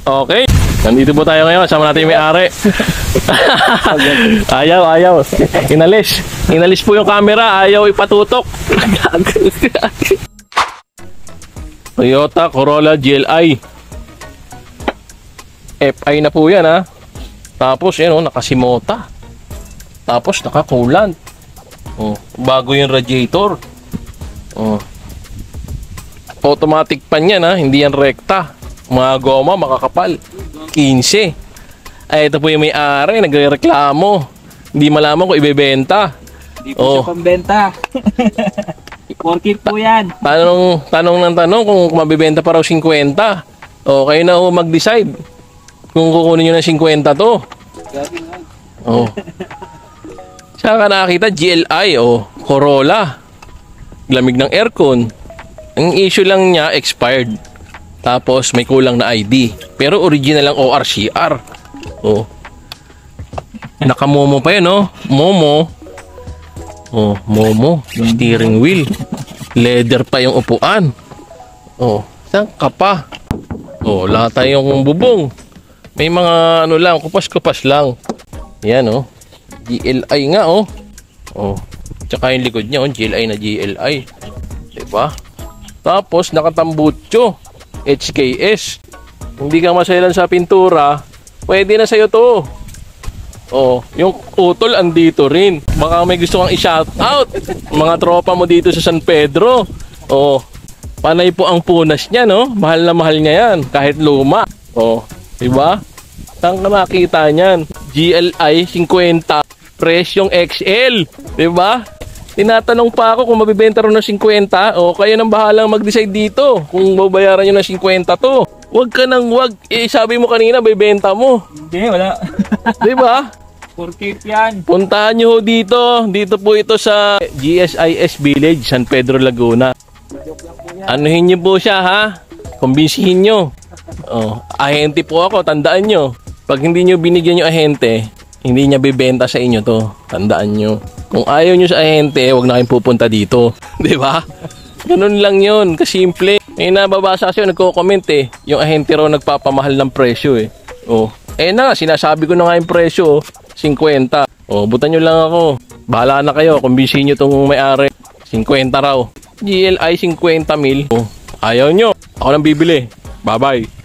Okay. Nandito po tayo ngayon. Sama natin yung may-ari. Ayaw. Inalis po yung camera. Ayaw ipatutok. Toyota Corolla GLI. FI na po yan, ha. Tapos yan, nakasimota. Tapos naka-coolant. Bago yung radiator. Automatic pan yan, ha. Hindi yan rekta. Mga goma makakapal. 15. Ay, ito po yung may-ari. Nagrereklamo. Hindi malaman kung ibebenta. Hindi po siya pambenta. 4K po yan. Tanong kung mabibenta pa raw 50. Kayo na ho mag-decide kung kukunin nyo ng 50 to. Saan ka nakakita? GLI Corolla. Lamig ng aircon. Ang issue lang niya, expired. Tapos may kulang na ID. Pero original lang ORCR. Naka-Momo pa yun, Momo. Momo. Steering wheel. Leather pa yung upuan. Saan ka pa? Lahat tayong bubong. May mga lang, kupas-kupas lang. Yan, GLI nga, Tsaka yung likod niya, GLI na GLI. Diba? Tapos, nakatambutso. HKS. Hindi ka maselan sa pintura, pwede na sa'yo to. Yung utol andito rin. Baka may gusto kang i-shout out. Mga tropa mo dito sa San Pedro. Panay po ang punas niya, Mahal na mahal niya yan. Kahit luma. Diba? Saan ka makita niyan? GLI 50. Presyong XL. Diba? Tinatanong pa ako kung mabibenta rin ng 50. Kayo nang bahalang mag-decide dito kung babayaran nyo ng 50 to. Huwag ka nang wag. Sabi mo kanina, bibenta mo. Hindi, wala. Diba? 4K yan. Puntahan nyo dito. Dito po ito sa GSIS Village, San Pedro, Laguna. Anuhin nyo po siya, ha? Kumbinsihin nyo. Ahente po ako, tandaan nyo. Pag hindi nyo binigyan nyo ahente, hindi niya bibenta sa inyo to. Tandaan nyo. Kung ayaw nyo sa ahente, huwag na kayong pupunta dito. Diba? Ganun lang yun. Kasimple. May nababasa kasi nagko-comment yung ahente raw nagpapamahal ng presyo sinasabi ko na nga yung presyo 50. Butan nyo lang ako. Bahala na kayo. Kumbinsihin nyo tong may-ari. 50 raw. GLI 50 mil. Ayaw nyo. Ako lang bibili. Bye-bye.